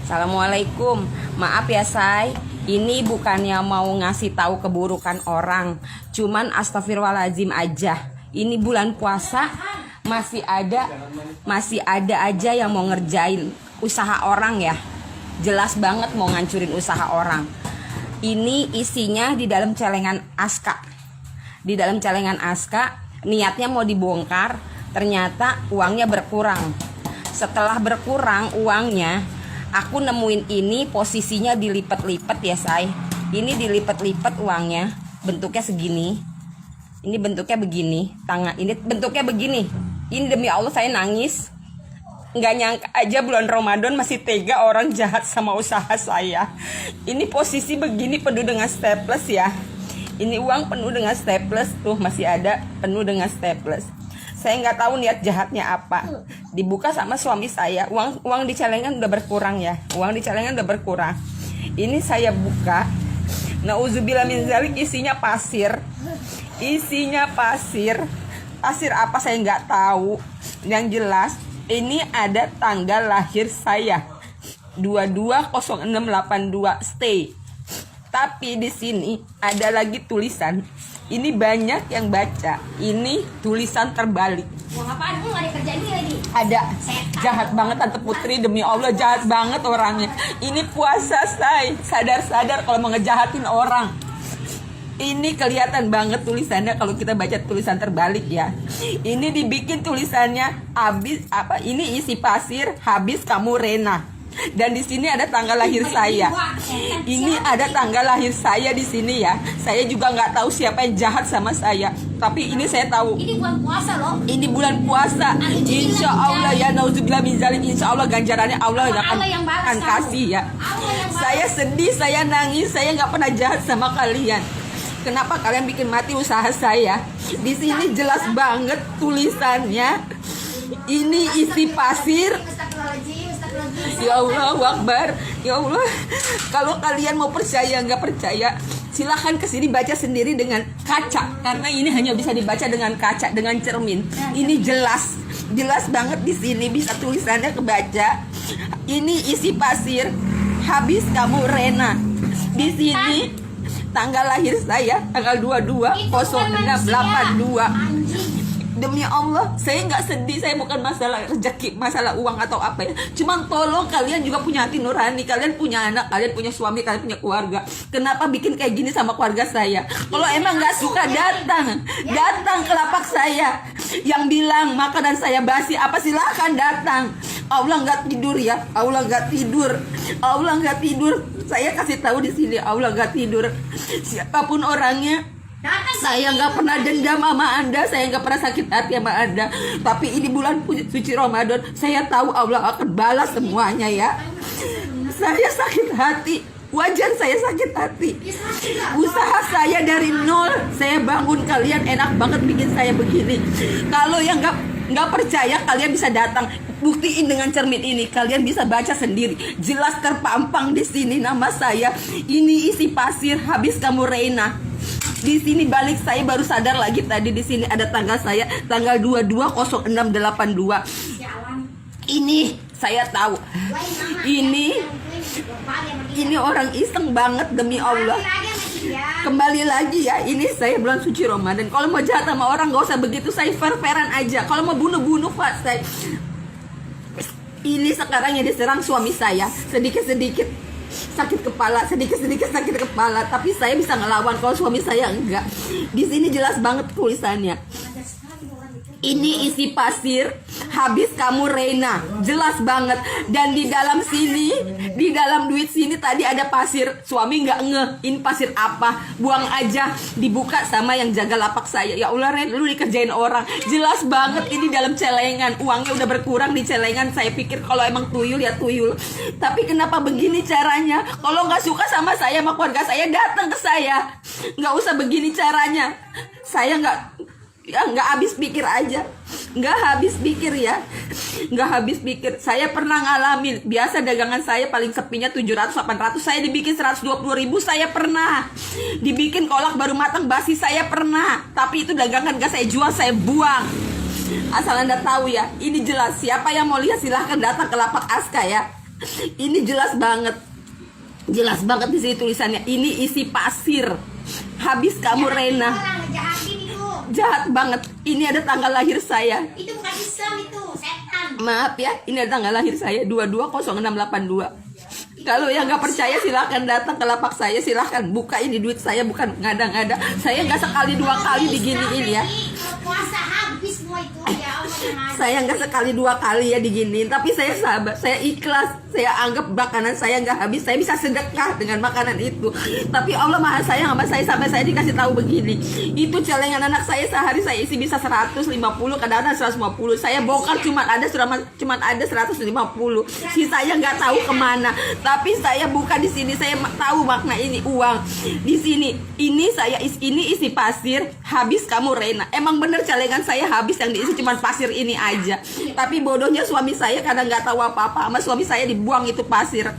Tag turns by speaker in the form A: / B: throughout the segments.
A: Assalamualaikum. Maaf ya say, ini bukannya mau ngasih tahu keburukan orang, cuman astagfirullahaladzim aja. Ini bulan puasa masih ada aja yang mau ngerjain usaha orang ya. Jelas banget mau ngancurin usaha orang. Ini isinya di dalam celengan Aska. Di dalam celengan Aska niatnya mau dibongkar, ternyata uangnya berkurang. Setelah berkurang uangnya, aku nemuin ini posisinya dilipat-lipat ya say. Ini dilipat-lipat uangnya, bentuknya segini. Ini bentuknya begini, tangan ini bentuknya begini. Ini demi Allah saya nangis. Nggak nyangka aja bulan Ramadan masih tega orang jahat sama usaha saya. Ini posisi begini penuh dengan staples ya. Ini uang penuh dengan staples, tuh masih ada penuh dengan staples. Saya nggak tahu niat jahatnya apa. Dibuka sama suami saya, uang di celengan udah berkurang ya. Uang di celengan udah berkurang. Ini saya buka. Nauzubillah min zalik, isinya pasir. Isinya pasir. Pasir apa saya nggak tahu. Yang jelas ini ada tanggal lahir saya. 220682 stay. Tapi di sini ada lagi tulisan. Ini banyak yang baca. Ini tulisan terbalik.
B: Wah, apaan lu nggak dikerjain lagi?
A: Ada. Jahat banget Tante Putri, demi Allah jahat banget orangnya. Ini puasa say. Sadar-sadar kalau mau ngejahatin orang. Ini kelihatan banget tulisannya kalau kita baca tulisan terbalik ya. Ini dibikin tulisannya habis apa? Ini isi pasir, habis kamu Rena. Dan di sini ada tanggal lahir saya. Ini ada tanggal lahir saya di sini ya. Saya juga nggak tahu siapa yang jahat sama saya. Tapi ini saya tahu.
B: Ini bulan puasa loh.
A: Ini bulan puasa. Insya Allah ya, nauzubillah min zalik. Insya Allah ganjarannya Allah akan kasih ya. Saya sedih, saya nangis, saya nggak pernah jahat sama kalian. Kenapa kalian bikin mati usaha saya? Di sini jelas banget tulisannya. Ini isi pasir. Ya Allah Akbar. Ya Allah. Kalau kalian mau percaya nggak percaya, silahkan kesini baca sendiri dengan kaca. Karena ini hanya bisa dibaca dengan kaca, dengan cermin. Ini jelas banget di sini bisa tulisannya kebaca. Ini isi pasir, habis kamu Rena. Di sini tanggal lahir saya tanggal 22/06/82. Demi Allah, saya nggak sedih. Saya bukan masalah rezeki, masalah uang atau apa ya. Cuman tolong kalian juga punya hati nurani. Kalian punya anak, kalian punya suami, kalian punya keluarga. Kenapa bikin kayak gini sama keluarga saya? Kalau emang nggak suka datang ke lapak saya. Yang bilang makanan saya basi apa, silahkan datang. Allah nggak tidur ya. Allah nggak tidur. Allah nggak tidur. Saya kasih tahu di sini, Allah nggak tidur. Siapapun orangnya, saya nggak pernah dendam sama Anda, saya nggak pernah sakit hati sama Anda. Tapi ini bulan suci Ramadan, saya tahu Allah akan balas semuanya ya. Saya sakit hati, wajar saya sakit hati. Usaha saya dari nol, saya bangun, kalian enak banget bikin saya begini. Kalau yang nggak percaya, kalian bisa datang, buktiin dengan cermin ini. Kalian bisa baca sendiri, jelas terpampang di sini nama saya. Ini isi pasir, habis kamu Reina. Di sini balik saya baru sadar lagi tadi, di sini ada tanggal saya tanggal 22/06/82. Ini saya tahu. Ini orang iseng banget demi Allah. Kembali lagi ya, ini saya bulan suci Ramadan. Kalau mau jahat sama orang gak usah begitu, saya fair-fairan aja. Kalau mau bunuh Pak, saya ini sekarang yang diserang suami saya sedikit-sedikit sakit kepala, sedikit-sedikit sakit kepala, tapi saya bisa ngelawan. Kalau suami saya enggak. Di sini jelas banget tulisannya. Ini isi pasir, habis kamu Reina. Jelas banget. Dan di dalam sini, di dalam duit sini tadi ada pasir. Suami nggak ngeh, ini pasir apa? Buang aja. Dibuka sama yang jaga lapak saya. Ya Allah Ren, lu dikerjain orang. Jelas banget ini dalam celengan. Uangnya udah berkurang di celengan. Saya pikir kalau emang tuyul ya tuyul. Tapi kenapa begini caranya? Kalau nggak suka sama saya, sama keluarga saya, datang ke saya. Nggak usah begini caranya. Saya nggak habis pikir aja. Nggak habis pikir ya. Nggak habis pikir. Saya pernah ngalamin. Biasa dagangan saya paling sepinya 700-800. Saya dibikin 120.000. Saya pernah dibikin kolak baru matang basi. Saya pernah. Tapi itu dagangan gak saya jual, saya buang. Asal Anda tahu ya, ini jelas. Siapa yang mau lihat silahkan datang ke lapak Aska ya. Ini jelas banget. Jelas banget di sini tulisannya. Ini isi pasir. Habis kamu Rena.
B: Orang ngejahatin itu.
A: Jahat banget. Ini ada tanggal lahir saya.
B: Itu bukan Islam itu, setan.
A: Maaf ya, ini ada tanggal lahir saya 220682. Kalau yang nggak percaya silahkan datang ke lapak saya, silahkan buka, ini duit saya, bukan ngada-ngada. Saya nggak sekali dua kali diginiin ya.
B: Kalau puasa habis semua itu ya Allah yang ada.
A: Saya nggak sekali dua kali ya diginiin, tapi saya sabar, saya ikhlas, saya anggap makanan saya nggak habis, saya bisa sedekah dengan makanan itu. Tapi Allah Maha Sayang sama saya sampai saya dikasih tahu begini. Itu celengan anak saya sehari saya isi bisa 150, kadang-kadang 150. Saya bongkar cuma ada 150. Sisanya nggak tahu kemana. Tapi saya buka di sini, saya tahu makna ini uang. Di sini, ini saya ini isi pasir, habis kamu Rena. Emang bener celengan saya habis, yang diisi cuma pasir ini aja. Tapi bodohnya suami saya karena nggak tahu apa-apa, sama suami saya dibuang itu pasir.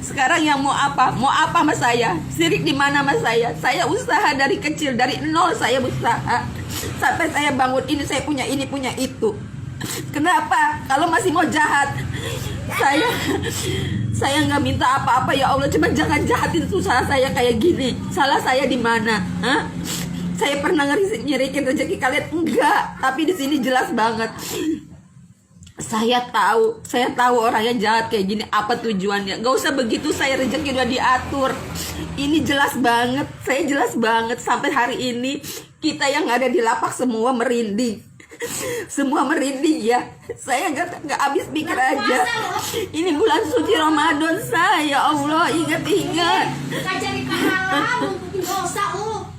A: Sekarang yang mau apa? Mau apa sama saya? Sirik di mana sama saya? Saya usaha dari kecil, dari nol saya usaha. Sampai saya bangun ini, saya punya ini, punya itu. Kenapa? Kalau masih mau jahat, saya nggak minta apa-apa ya Allah, cuma jangan jahatin usaha saya kayak gini. Salah saya di mana? Hah? Saya pernah nyerikin rezeki kalian? Enggak, tapi di sini jelas banget. Saya tahu orang yang jahat kayak gini apa tujuannya. Gak usah begitu, saya rezeki udah diatur. Ini jelas banget, saya jelas banget. Sampai hari ini kita yang ada di lapak semua merinding. Semua merinding ya. Saya nggak habis pikir aja. Ini bulan suci Ramadan saya, Allah, ingat-ingat.
B: Cari pahala, mungkin dosa lu.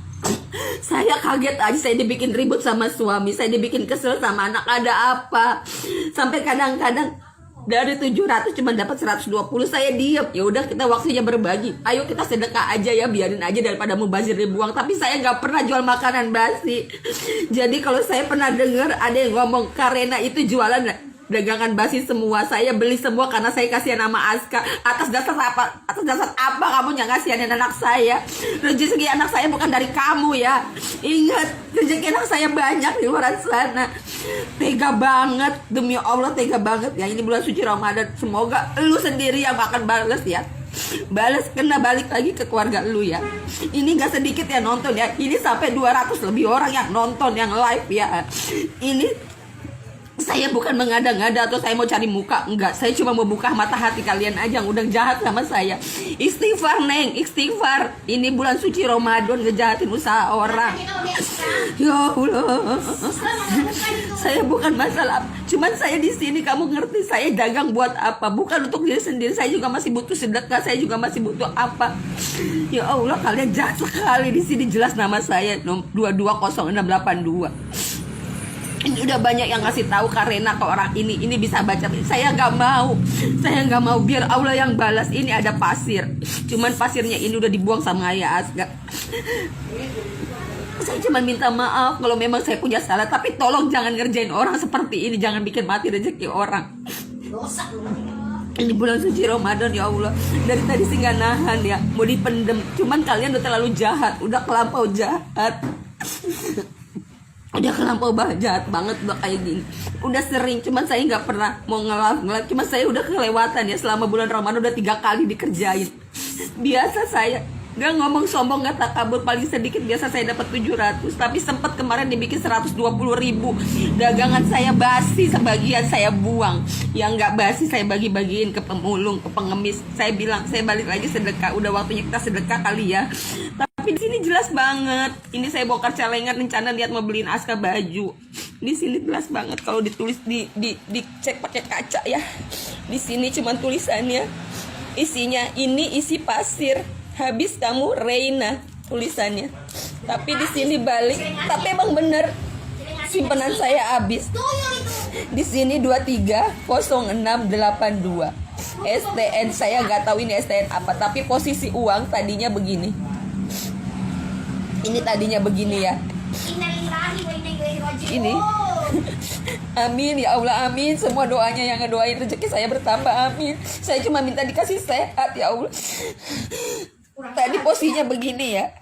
A: Saya kaget aja, saya dibikin ribut sama suami, saya dibikin kesel sama anak, ada apa? Sampai kadang-kadang dari 700 cuma dapat 120, saya diem. Ya udah, kita waktunya berbagi. Ayo kita sedekah aja ya, biarin aja daripada mubazir dibuang. Tapi saya nggak pernah jual makanan basi. Jadi kalau saya pernah dengar ada yang ngomong Karena itu jualan dagangan basi semua, saya beli semua karena saya kasihan nama Aska. Atas dasar apa? Atas dasar apa kamu yang kasihanin anak saya? Rezeki anak saya bukan dari kamu ya. Ingat, rezeki anak saya banyak di luar sana. Tega banget, demi Allah tega banget ya. Ini bulan suci Ramadan, semoga lu sendiri yang akan balas ya. Balas, kena balik lagi ke keluarga lu ya. Ini gak sedikit ya nonton ya. Ini sampai 200 lebih orang yang nonton, yang live ya. Ini saya bukan mengada-ngada atau saya mau cari muka, enggak. Saya cuma mau buka mata hati kalian aja yang udah jahat sama saya. Istighfar Neng, istighfar. Ini bulan suci Ramadan, ngejahatin usaha orang. Ya Allah, saya bukan masalah. Cuman saya di sini, kamu ngerti saya dagang buat apa? Bukan untuk diri sendiri. Saya juga masih butuh sedekah. Saya juga masih butuh apa? Ya Allah, kalian jahat sekali. Di sini jelas nama saya 220682. Ini udah banyak yang ngasih tahu Karena ke orang ini bisa baca. Saya nggak mau, biar Allah yang balas. Ini ada pasir, cuman pasirnya ini udah dibuang sama Ayah Aska. Saya cuma minta maaf kalau memang saya punya salah, tapi tolong jangan ngerjain orang seperti ini, jangan bikin mati rezeki orang.
B: Dosa lu.
A: Ini bulan suci Ramadan ya Allah. Dari tadi sih nggak nahan ya, mau dipendem. Cuman kalian udah terlalu jahat, udah kelampau jahat. Udah kelampau jahat banget udah kayak gini. Udah sering, cuman saya nggak pernah mau ngelap. Cuman saya udah kelewatan ya, selama bulan Ramadan udah 3 kali dikerjain. Biasa saya nggak ngomong sombong, nggak takabur, paling sedikit biasa saya dapat 700. Tapi sempat kemarin dibikin 120.000. Dagangan saya basi, sebagian saya buang. Yang nggak basi saya bagi-bagiin ke pemulung, ke pengemis. Saya bilang saya balik lagi sedekah. Udah waktunya kita sedekah kali ya. Tapi di sini jelas banget. Ini saya bongkar celengan, rencana lihat mau beliin Aska baju. Di sini jelas banget kalau ditulis dicek pakai kaca ya. Di sini cuman tulisannya, isinya ini isi pasir, habis kamu Reina tulisannya. Tapi di sini balik. Tapi emang bener simpanan saya habis. Di sini 230682. STN saya nggak tahu ini STN apa, tapi posisi uang tadinya begini. Ini tadinya begini ya. Ini. Amin ya Allah, amin. Semua doanya yang ngedoain rezeki saya bertambah, amin. Saya cuma minta dikasih sehat ya Allah. Tadi posisinya begini ya.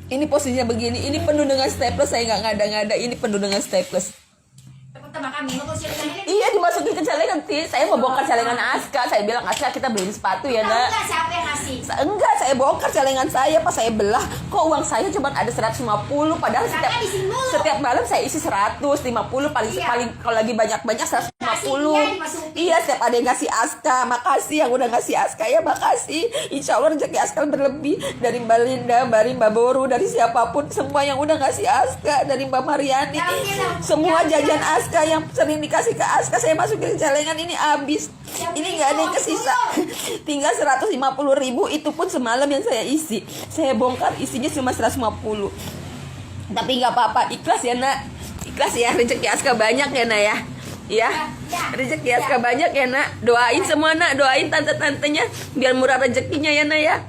A: Ini posisinya begini. Ini penuh dengan staples, saya nggak ngada-ngada. Ini penuh dengan staples.
B: Pertama kami mau celengan ini.
A: Iya, dimasukin ke celengan. Saya mau bongkar celengan Aska. Saya bilang, Aska kita beliin sepatu ya,
B: Tahu
A: Nak.
B: nggak siapa yang ngasih?
A: Enggak, saya bongkar celengan saya. Pas saya belah, kok uang saya cuma ada 150. Padahal
B: Karena di sini mulu.
A: setiap malam saya isi 150. Paling
B: Iya.
A: paling kalau lagi banyak 150.
B: Iya, dimasukin.
A: Iya, setiap ada yang ngasih Aska. Makasih yang udah ngasih Aska ya, makasih. Insya Allah rezeki Aska berlebih. Dari Mbak Linda, dari Mbak Boru, dari siapapun. Semua yang udah ngasih Aska. Dari Mbak Mariani. Semua jajan Aska yang sering dikasih ke Aska, saya masukin ke celengan ini habis. Ini nggak ada yang kesisa. Tinggal 150.000, itu pun semalam yang saya isi. Saya bongkar isinya cuma 150. Tapi nggak apa-apa, ikhlas ya, Nak. Ikhlas ya, rezeki Aska banyak ya, Nak ya. Ya, rezeki Aska banyak ya, Nak. Doain semua, Nak. Doain tante-tantenya biar murah rezekinya ya, Nak ya.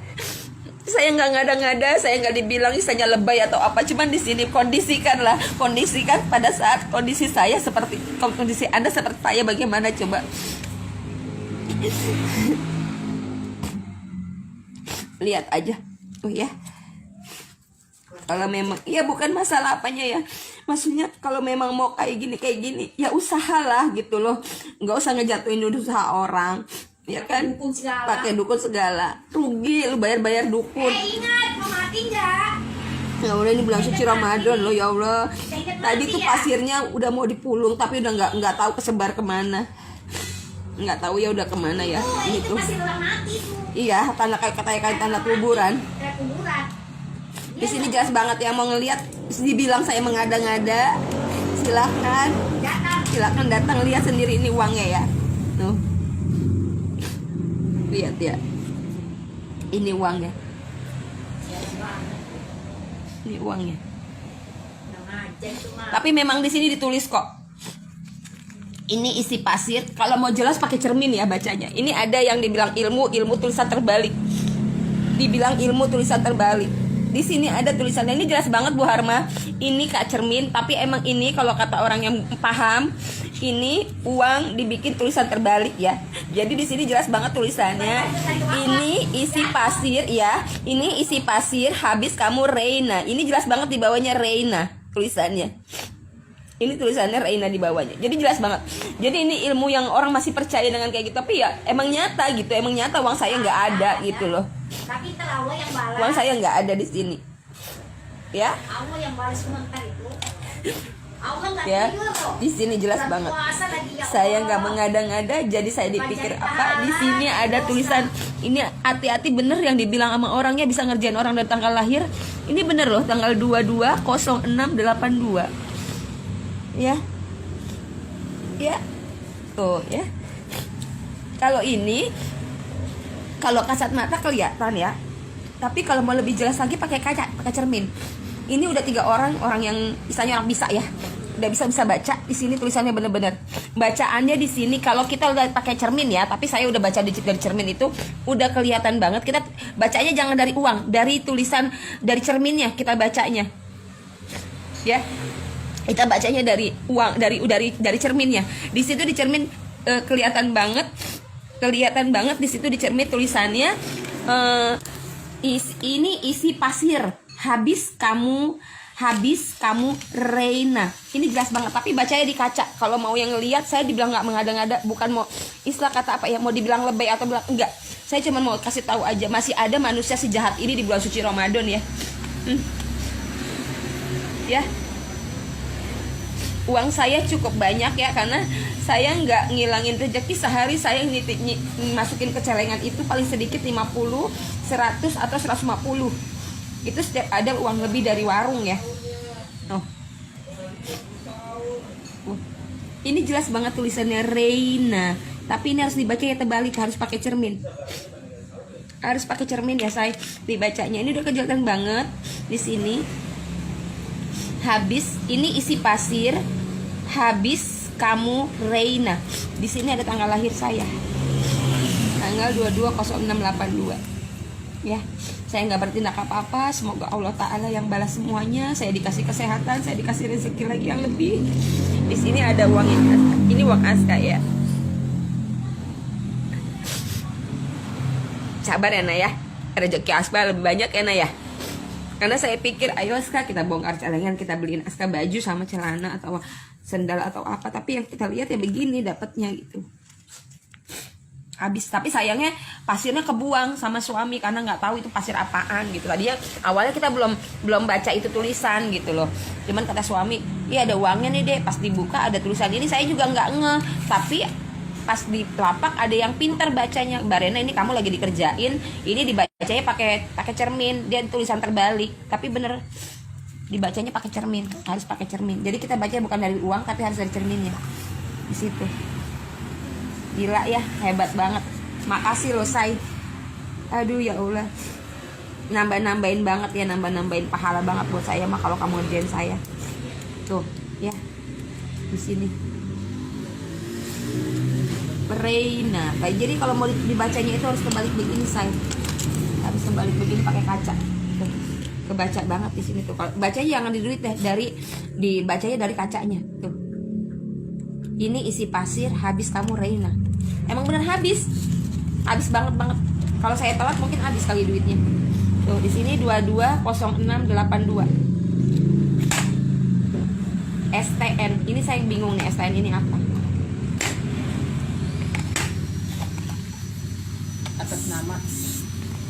A: Saya nggak ngada-ngada, saya nggak dibilang istilahnya lebay atau apa. Cuman di sini kondisikan pada saat kondisi saya seperti kondisi Anda seperti saya, bagaimana coba? Lihat aja, oh ya. Kalau memang, ya bukan masalah apanya ya. Maksudnya kalau memang mau kayak gini, ya usahalah gitu loh. Nggak usah ngejatuhin usaha orang. Ya kan,
B: Dukun segala.
A: pakai dukun segala, rugi lu bayar dukun.
B: Ingat mau mati nggak?
A: Ya udah, ini bulan suci Ramadan loh, ya Allah.
B: Ingat
A: Tadi
B: mati
A: tuh
B: ya?
A: pasirnya udah mau dipulung tapi udah nggak tahu kesebar kemana, nggak tahu ya udah kemana ya.
B: Ini
A: Gitu.
B: tuh masih orang mati tuh.
A: Iya, tanah kayak tanah kuburan.
B: Kayak kuburan.
A: Di sini jelas banget ya, mau ngelihat dibilang saya mengada-ngada, silakan datang lihat sendiri ini uangnya ya. Tuh. Lihat ya. Ini uangnya. Ini uangnya. Tapi memang di sini ditulis kok. Ini isi pasir. Kalau mau jelas pakai cermin ya bacanya. Ini ada yang dibilang ilmu tulisan terbalik. Dibilang ilmu tulisan terbalik. Di sini ada tulisannya, ini jelas banget Bu Harma. Ini Kak cermin, tapi emang ini kalau kata orang yang paham, ini uang dibikin tulisan terbalik ya. Jadi di sini jelas banget tulisannya. Ini isi pasir ya. Ini isi pasir habis kamu Reina. Ini jelas banget di bawahnya Reina tulisannya. Ini tulisannya Reina di bawahnya. Jadi jelas banget. Jadi ini ilmu yang orang masih percaya dengan kayak gitu. Tapi ya emang nyata gitu. Emang nyata uang saya nggak ada gitu loh.
B: Tapi Allah yang balas.
A: Uang saya nggak ada di sini. Ya.
B: Allah yang balas komentar itu. Allah nggak
A: Ya.
B: tidur kok.
A: Di sini jelas
B: Bulan
A: banget.
B: puasa lagi, ya
A: Saya
B: Allah.
A: nggak mengada-ngada. Jadi saya dipikir apa? Di sini ada tulisan. Ini hati-hati bener yang dibilang sama orangnya bisa ngerjain orang dari tanggal lahir. Ini bener loh, tanggal 22/06/82. Ya. Ya. Tuh ya. Kalau ini, kalau kasat mata kelihatan ya. Tapi kalau mau lebih jelas lagi pakai kaca, pakai cermin. Ini udah 3 orang yang istilahnya orang bisa ya. Udah bisa baca. Di sini tulisannya bener-bener. Bacaannya di sini kalau kita udah pakai cermin ya, tapi saya udah baca dari cermin itu udah kelihatan banget. Kita bacanya jangan dari uang, dari tulisan dari cerminnya kita bacanya. Ya. Kita bacanya dari uang, dari cerminnya. Di situ di cermin kelihatan banget di situ di cermin tulisannya ini isi pasir habis kamu Reina. Ini jelas banget, tapi bacanya di kaca. Kalau mau yang ngelihat, saya dibilang nggak mengada-ngada, bukan mau istilah kata apa ya, mau dibilang lebay atau bilang enggak. Saya cuma mau kasih tahu aja, masih ada manusia sejahat ini di bulan suci Ramadan ya. Ya. Uang saya cukup banyak ya, karena saya nggak ngilangin rezeki. Sehari saya masukin ke celengan itu paling sedikit 50, 100 atau 150. Itu setiap ada uang lebih dari warung ya. Ini jelas banget tulisannya Reina, tapi ini harus dibaca ya terbalik, harus pakai cermin. Harus pakai cermin ya saya dibacanya. Ini udah kelihatan banget di sini. Habis ini isi pasir, habis kamu Reina. Di sini ada tanggal lahir saya. Tanggal 22/06/82. Ya, saya nggak bertindak apa-apa. Semoga Allah Ta'ala yang balas semuanya. Saya dikasih kesehatan, saya dikasih rezeki lagi yang lebih. Di sini ada uang ini uang Aska ya. Sabar ya Nak ya. Rezeki Aska lebih banyak ya Nak ya. Karena saya pikir ayo Aska kita bongkar celengan, kita beliin Aska baju sama celana atau sendal atau apa, tapi yang kita lihat ya begini dapatnya gitu. Habis, tapi sayangnya pasirnya kebuang sama suami karena nggak tahu itu pasir apaan gitu. Tadi ya awalnya kita belum baca itu tulisan gitu loh. Cuman kata suami, iya ada uangnya nih deh. Pas dibuka ada tulisan ini, saya juga nggak ngeh. Tapi pas di lapak ada yang pintar bacanya. Mbak Rena, ini kamu lagi dikerjain, ini dibacanya pakai cermin, dia tulisan terbalik. Tapi bener dibacanya pakai cermin, harus pakai cermin. Jadi kita baca bukan dari uang tapi harus dari cerminnya di situ. Gila ya, hebat banget. Makasih loh Say. Aduh ya Allah. Nambah-nambahin banget ya, nambah-nambahin pahala banget buat saya mah kalau kamu ngerjain saya. Tuh, ya. Di sini. Reina. Jadi kalau mau dibacanya itu harus kebalik begini Say. Harus kebalik begini pakai kaca. Tuh. Kebaca banget di sini tuh. Kalau bacanya jangan diduit deh, dibacanya dari kacanya. Tuh. Ini isi pasir, habis kamu Reina. Emang bener habis banget. Kalau saya telat mungkin habis kali duitnya. Tuh di sini 220682. STN. Ini saya bingung nih, STN ini apa?
C: Atas nama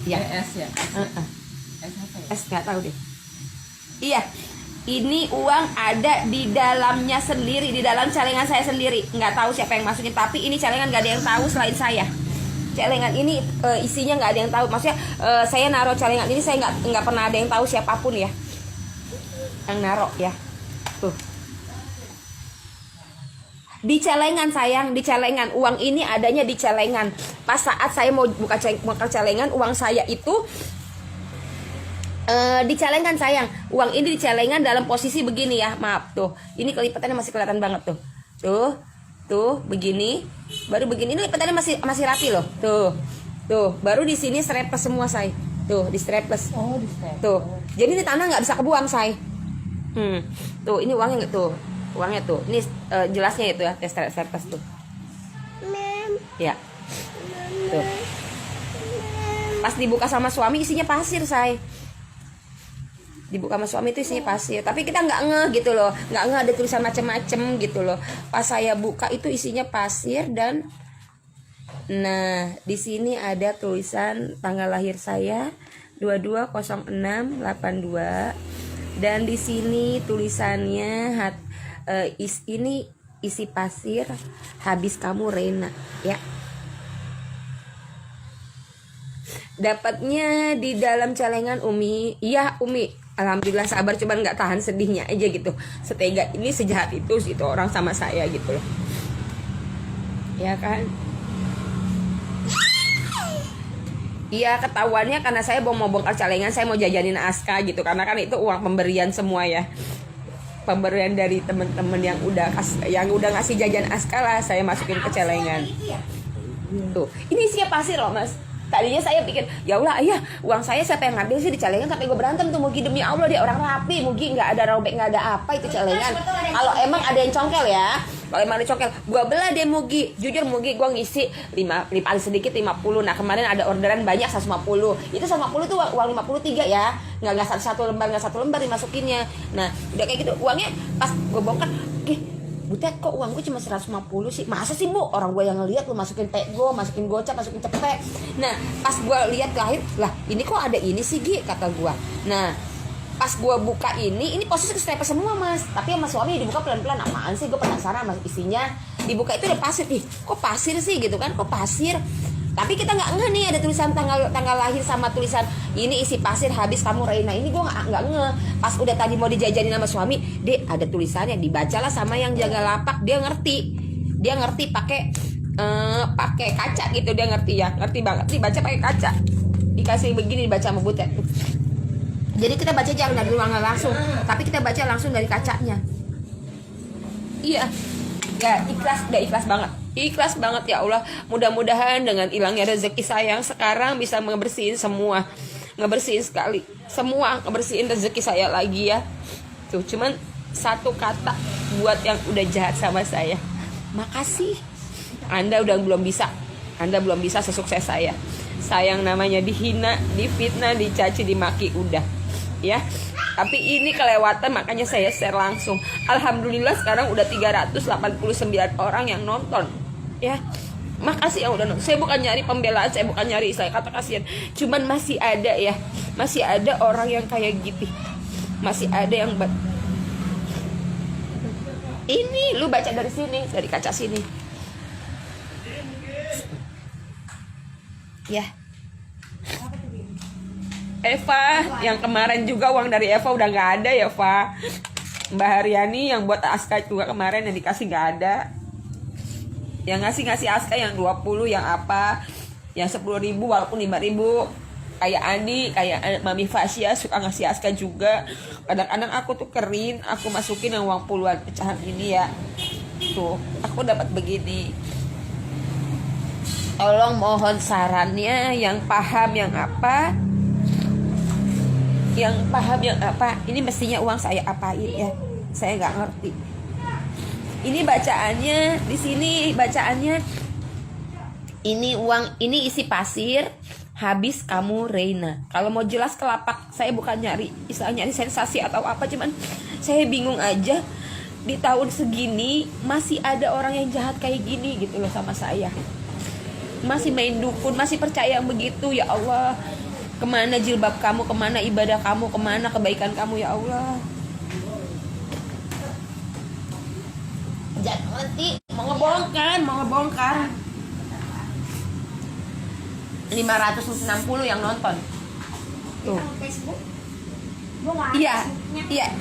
A: Ya.
C: S ya. S apa ya?
A: S nggak tahu deh. Iya. Ini uang ada di dalamnya sendiri, di dalam celengan saya sendiri. Nggak tahu siapa yang masukin, tapi ini celengan nggak ada yang tahu selain saya. Celengan ini isinya nggak ada yang tahu. Maksudnya saya naruh celengan ini, saya nggak pernah ada yang tahu siapapun ya yang naruh ya. Tuh di celengan sayang, di celengan. Uang ini adanya di celengan. Pas saat saya mau buka celengan, uang saya itu dicelengan sayang. Uang ini dicelengan dalam posisi begini ya. Maaf tuh. Ini kelipatannya masih kelihatan banget tuh. Tuh begini. Baru begini. Ini lipatannya masih rapi loh. Tuh. Baru di sini strapless semua say. Tuh di strapless.
C: Oh, di strapless.
A: Tuh. Jadi ini tanah nggak bisa kebuang say. Tuh ini uangnya nggak tuh. Uangnya tuh. Ini jelasnya itu ya. Strapless tuh. Ya. Tuh. Pas dibuka sama suami isinya pasir say. Dibuka sama suami itu isinya pasir, tapi kita nggak ngeh gitu loh, nggak ngeh ada tulisan macem-macem gitu loh. Pas saya buka itu isinya pasir dan nah di sini ada tulisan tanggal lahir saya 220682 dan di sini tulisannya ini isi pasir, habis kamu Reina ya. Dapatnya di dalam celengan Umi. Iya Umi, alhamdulillah sabar, cuman nggak tahan sedihnya aja gitu. Setega ini, sejahat itu gitu orang sama saya gitu loh. Ya kan? Iya ketahuannya karena saya mau bongkar celengan, saya mau jajanin Aska gitu. Karena kan itu uang pemberian semua ya. Pemberian dari temen-temen yang udah ngasih jajan Aska lah, saya masukin ke celengan. Tuh, ini isinya pasir loh mas. Tadinya saya pikir, ya Allah ayah, uang saya siapa yang ngambil sih di celengan, sampai gue berantem tuh Mugi, demi Allah dia orang rapi, Mugi nggak ada robek, nggak ada apa itu celengan. Kalau emang ada yang congkel ya, kalau emang ada congkel, gue belah deh Mugi, jujur Mugi gue ngisi 5 paling sedikit 50. Nah kemarin ada orderan banyak 150, itu 150 tuh uang 53 ya, nggak satu lembar dimasukinnya. Nah udah kayak gitu uangnya pas gue bongkar, Butet kok uang gue cuma 150 sih. Masa sih Bu? Orang gue yang ngeliat lu masukin Pego, masukin Gocap, masukin Cepet. Nah pas gue lihat terakhir, lah ini kok ada ini sih Gi, kata gue. Nah pas gue buka ini posisi kestrepes semua mas. Tapi sama suami dibuka pelan-pelan, apaan sih, gue penasaran mas isinya. Dibuka itu udah pasir, kok pasir sih gitu kan, kok pasir. Tapi kita nggak ngeh nih ada tulisan tanggal lahir sama tulisan ini isi pasir, habis kamu Reina. Ini gue nggak ngeh. Pas udah tadi mau dijajanin sama suami, Dek ada tulisannya, dibacalah sama yang jaga lapak. Dia ngerti pakai kaca gitu, dia ngerti ya, ngerti banget. Dibaca pakai kaca, dikasih begini dibaca sama Butet. Jadi kita baca jangan dari ruangan langsung, tapi kita baca langsung dari kacanya. Iya, ya ikhlas banget ya Allah. Mudah-mudahan dengan hilangnya rezeki saya yang sekarang bisa ngebersihin sekali semua, ngebersihin rezeki saya lagi ya. Tuh cuman satu kata buat yang udah jahat sama saya, makasih. Anda belum bisa sesukses saya. Sayang namanya dihina, difitnah, dicaci, dimaki udah ya. Tapi ini kelewatan, makanya saya share langsung. Alhamdulillah sekarang udah 389 orang yang nonton. Ya, makasih yang udah nonton. Saya bukan nyari pembelaan, saya bukan nyari saya kata kasihan. Cuman masih ada ya, masih ada orang yang kayak gitu. Masih ada yang ini lu baca dari sini, dari kaca sini. Ya. Eva, yang kemarin juga uang dari Eva udah nggak ada ya, Eva. Mbak Haryani yang buat Aska juga kemarin yang dikasih nggak ada. Yang ngasih Aska yang 20, yang apa, yang 10.000 walaupun 5.000. Kayak Andi, kayak Mami Fasya suka ngasih Aska juga. Kadang-kadang aku tuh kerin, aku masukin yang uang puluhan pecahan ini ya. Tuh, aku dapat begini. Tolong mohon sarannya yang paham yang apa. Yang paham yang apa, ini mestinya uang saya apain ya, saya nggak ngerti. Ini bacaannya di sini, bacaannya ini uang, ini isi pasir, habis kamu Reina. Kalau mau jelas kelapak, saya bukan nyari istilahnya nyari sensasi atau apa, cuman saya bingung aja di tahun segini masih ada orang yang jahat kayak gini gitu loh sama saya. Masih main dukun, masih percaya yang begitu. Ya Allah, kemana jilbab kamu, kemana ibadah kamu, kemana kebaikan kamu ya Allah. Jangan ngerti, mau ngebongkar 560 yang nonton. Tuh. Iya,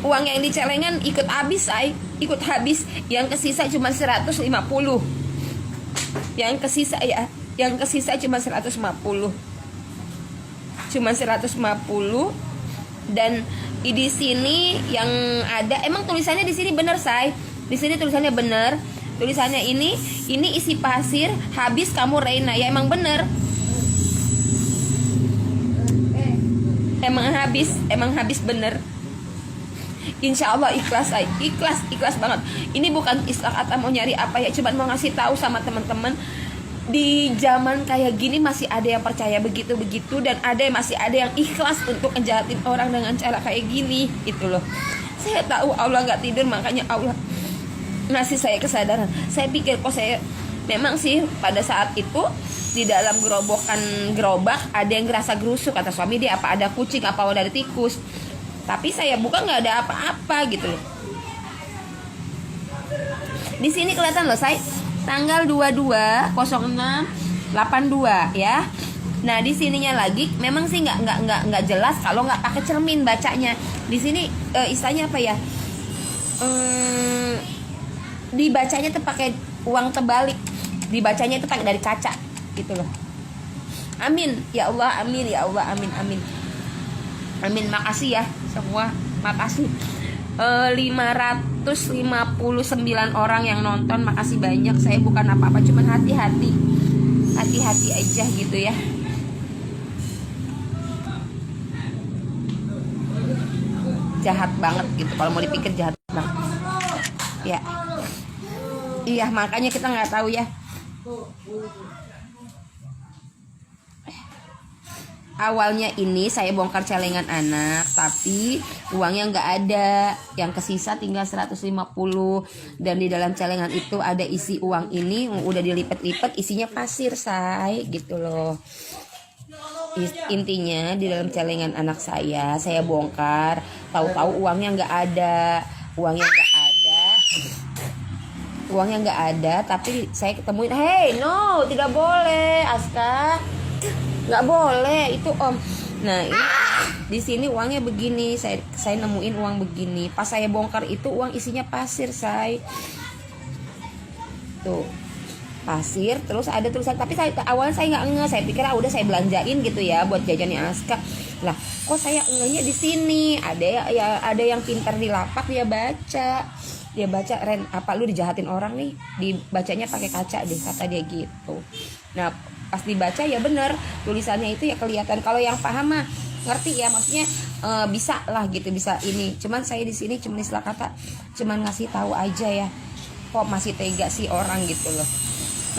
A: uang yang di celengan ikut habis, ikut habis. Yang kesisa cuma 150. Yang kesisa cuma 150. Cuma 150. Dan di sini yang ada emang tulisannya di sini bener, say. Di sini tulisannya bener. Tulisannya ini isi pasir, habis kamu Reina. Ya emang bener. Emang habis bener. Insya Allah ikhlas, say. Ikhlas banget. Ini bukan istilah kata mau nyari apa ya, cuman mau ngasih tahu sama teman-teman. Di zaman kayak gini masih ada yang percaya begitu-begitu, dan masih ada yang ikhlas untuk ngejahatin orang dengan cara kayak gini gitu loh. Saya tahu Allah nggak tidur, makanya Allah ngasih saya kesadaran. Saya pikir kok saya memang sih pada saat itu di dalam gerobak ada yang ngerasa gerusuk, kata suami dia, apa ada kucing, apa ada tikus. Tapi saya buka nggak ada apa-apa gitu loh. Di sini kelihatan loh, saya tanggal 22/06/82 ya. Nah di sininya lagi memang sih nggak jelas kalau nggak pakai cermin bacanya. Di sini istilahnya apa ya? Dibacanya tuh pakai uang terbalik. Dibacanya itu pakai dari kaca gitu loh. Amin ya Allah, amin ya Allah, amin amin. Amin, makasih ya semua, makasih. 559 orang yang nonton, makasih banyak. Saya bukan apa-apa, cuman hati-hati aja gitu ya. Jahat banget gitu, kalau mau dipikir jahat banget ya. Iya, makanya kita nggak tahu ya. Awalnya ini saya bongkar celengan anak, tapi uangnya nggak ada. Yang kesisa tinggal 150. Dan di dalam celengan itu ada isi uang ini, udah dilipat-lipat, isinya pasir, say, gitu loh. Intinya di dalam celengan anak saya bongkar. Tahu-tahu uangnya nggak ada. Uangnya nggak ada, tapi saya ketemuin, hey, no, tidak boleh, Aska. Nggak boleh itu om. Nah ini, di sini uangnya begini, saya nemuin uang begini. Pas saya bongkar itu uang isinya pasir, say. Tuh pasir, terus ada tulisan. Tapi awalnya saya nggak ngeh, saya pikir udah saya belanjain gitu ya buat jajannya Aska. Lah kok saya ngehnya di sini? Ada yang pintar di lapak, dia baca, Ren, apa lu dijahatin orang nih? Dibacanya pakai kaca deh, kata dia gitu. Nah pas dibaca ya bener, tulisannya itu ya kelihatan. Kalau yang paham mah ngerti ya, maksudnya bisa lah gitu, bisa ini. Cuman saya di sini cuma istilah kata, cuman ngasih tahu aja ya. Kok masih tega sih orang gitu loh,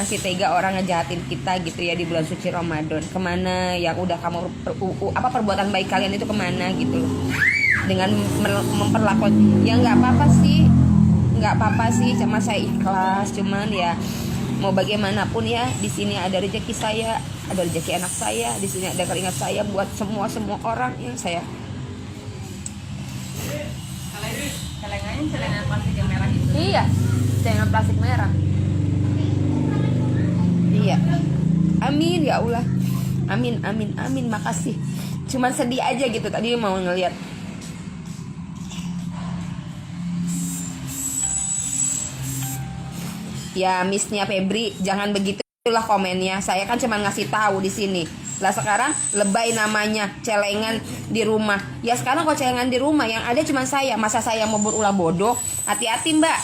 A: masih tega orang ngejahatin kita gitu ya di bulan suci Ramadan. Kemana yang udah kamu perbuatan baik kalian itu kemana gitu loh. dengan memperlakukan ya nggak apa-apa sih, nggak apa-apa sih, cuma saya ikhlas. Cuman ya mau bagaimanapun ya, di sini ada rezeki saya, ada rezeki anak saya, di sini ada keringat saya buat semua orang yang saya.
C: Celengannya celengan plastik yang merah itu.
A: Iya, celengan plastik merah. Iya. Amin ya Allah. Amin, amin, amin. Makasih. Cuman sedih aja gitu tadi mau ngeliat. Ya, Missnya Febri, jangan begitulah komennya. Saya kan cuma ngasih tahu di sini. Lah sekarang lebay namanya celengan di rumah. Ya sekarang kok celengan di rumah yang ada cuma saya. Masa saya mau berulah bodoh? Hati-hati, Mbak.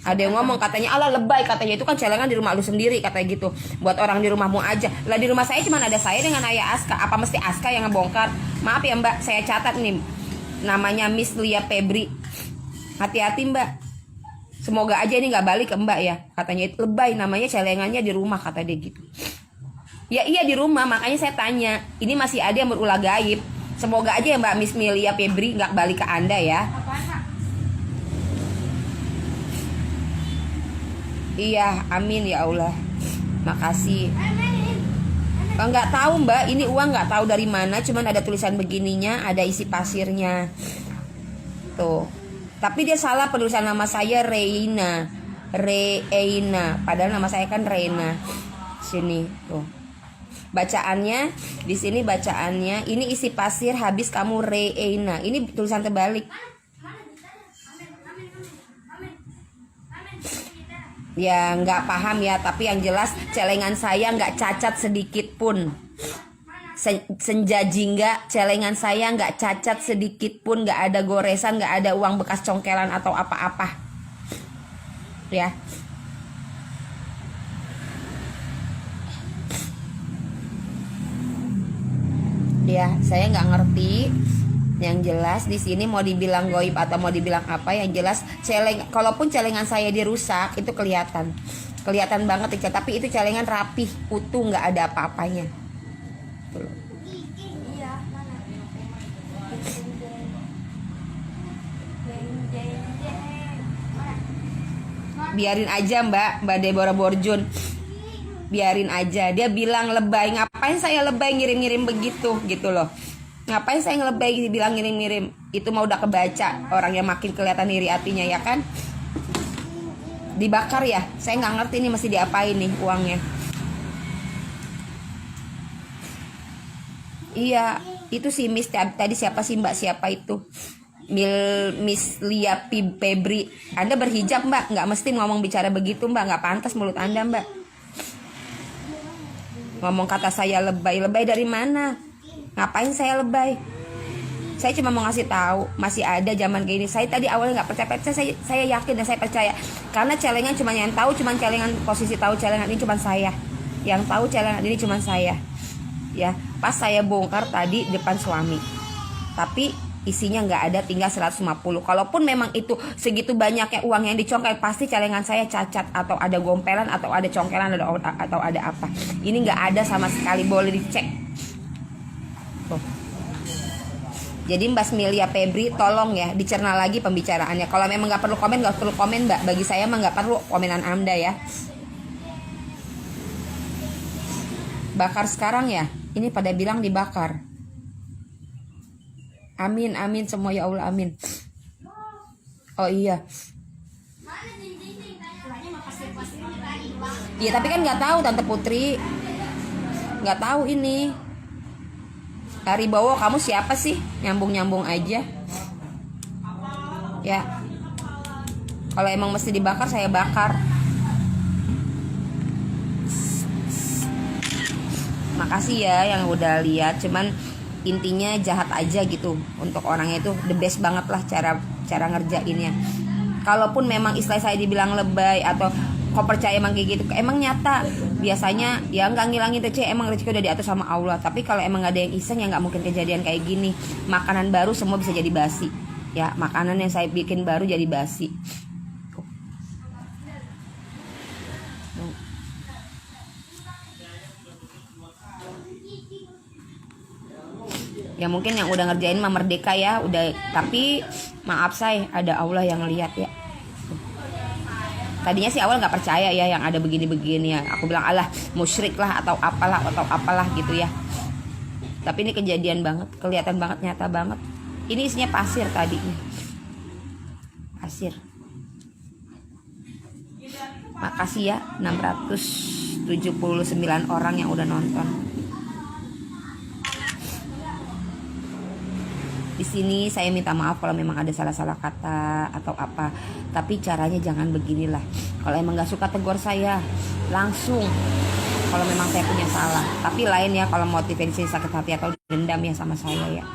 A: Ada yang ngomong katanya ala lebay, katanya itu kan celengan di rumah lu sendiri, katanya gitu. Buat orang di rumahmu aja. Lah di rumah saya cuma ada saya dengan ayah Aska. Apa mesti Aska yang ngebongkar? Maaf ya Mbak, saya catat nih. Namanya Miss Lia Febri. Hati-hati Mbak. Semoga aja ini nggak balik ke Mbak ya. Katanya itu lebay, namanya celengannya di rumah, kata dia gitu. Ya iya di rumah, makanya saya tanya. Ini masih ada yang berulah gaib. Semoga aja ya Mbak Miss Lia Febri nggak balik ke Anda ya. Iya, amin ya Allah. Makasih. Nggak tahu Mbak, ini uang nggak tahu dari mana. Cuman ada tulisan begininya, ada isi pasirnya. Tuh. Tapi dia salah penulisan nama saya Reina. Padahal nama saya kan Reina. Sini tuh. Bacaannya di sini bacaannya ini isi pasir habis kamu Reina. Ini tulisan terbalik. Ya nggak paham ya, tapi yang jelas celengan saya nggak cacat sedikit pun. Senjajingga celengan saya nggak cacat sedikit pun, nggak ada goresan, nggak ada uang bekas congkelan atau apa-apa. Ya. Ya, saya nggak ngerti. Yang jelas di sini mau dibilang goib atau mau dibilang apa, yang jelas kalaupun celengan saya dirusak itu kelihatan banget ya. Tapi itu celengan rapih, utuh, nggak ada apa-apanya. Biarin aja Mbak Deborah Borjun. Biarin aja. Dia bilang lebay. Ngapain saya lebay ngirim-ngirim begitu gitu loh. Ngapain saya ngelebay dibilang ngirim-ngirim. Itu mau udah kebaca. Orang yang makin kelihatan iri hatinya ya kan. Dibakar ya. Saya nggak ngerti ini mesti diapain nih uangnya. Iya. Itu si Miss tadi siapa sih Mbak, siapa itu? Miss Lia Febri. Anda berhijab Mbak. Nggak mesti ngomong bicara begitu Mbak. Nggak pantas mulut Anda Mbak. Ngomong kata saya lebay. Lebay dari mana? Ngapain saya lebay? Saya cuma mau ngasih tahu masih ada zaman kayak ini. Saya tadi awalnya nggak percaya, saya yakin dan saya percaya. Karena celengan cuma yang tahu, cuma celengan, posisi tahu celengan ini cuma saya. Yang tahu celengan ini cuma saya. Ya, pas saya bongkar tadi depan suami. Tapi isinya nggak ada, tinggal 150. Kalaupun memang itu segitu banyaknya uang yang dicongkel, pasti celengan saya cacat atau ada gompelan atau ada congkelan atau ada apa. Ini nggak ada sama sekali, boleh dicek. Tuh. Jadi Mbak Milia Febri tolong ya dicerna lagi pembicaraannya. Kalau memang nggak perlu komen, nggak perlu komen Mbak. Bagi saya mah nggak perlu komenan Anda ya. Bakar sekarang ya. Ini pada bilang dibakar. Amin, amin semua ya Allah, amin. Oh iya. Iya tapi kan nggak tahu Tante Putri, nggak tahu ini. Hari Bowo, kamu siapa sih? Nyambung aja. Ya. Kalau emang mesti dibakar, saya bakar. Makasih ya yang udah lihat. Cuman intinya jahat aja gitu. Untuk orangnya itu the best banget lah cara ngerjainnya. Kalaupun memang istilah saya dibilang lebay atau kok percaya emang kayak gitu, emang nyata biasanya ya nggak ngilangin rezeki, emang rezeki udah diatur sama Allah. Tapi kalau emang ada yang iseng ya nggak mungkin kejadian kayak gini. Makanan baru semua bisa jadi basi ya, makanan yang saya bikin baru jadi basi. Ya mungkin yang udah ngerjain mah merdeka ya, udah. Tapi maaf say, ada Allah yang lihat ya. Tadinya sih awal nggak percaya ya yang ada begini-begini ya. Aku bilang alah musyrik lah atau apalah gitu ya. Tapi ini kejadian banget, kelihatan banget, nyata banget. Ini isinya pasir tadinya. Pasir. Makasih ya 679 orang yang udah nonton. Di sini saya minta maaf kalau memang ada salah-salah kata atau apa. Tapi caranya jangan beginilah. Kalau emang gak suka tegur saya langsung. Kalau memang saya punya salah. Tapi lain ya kalau motivasi sakit hati atau dendam ya sama saya ya.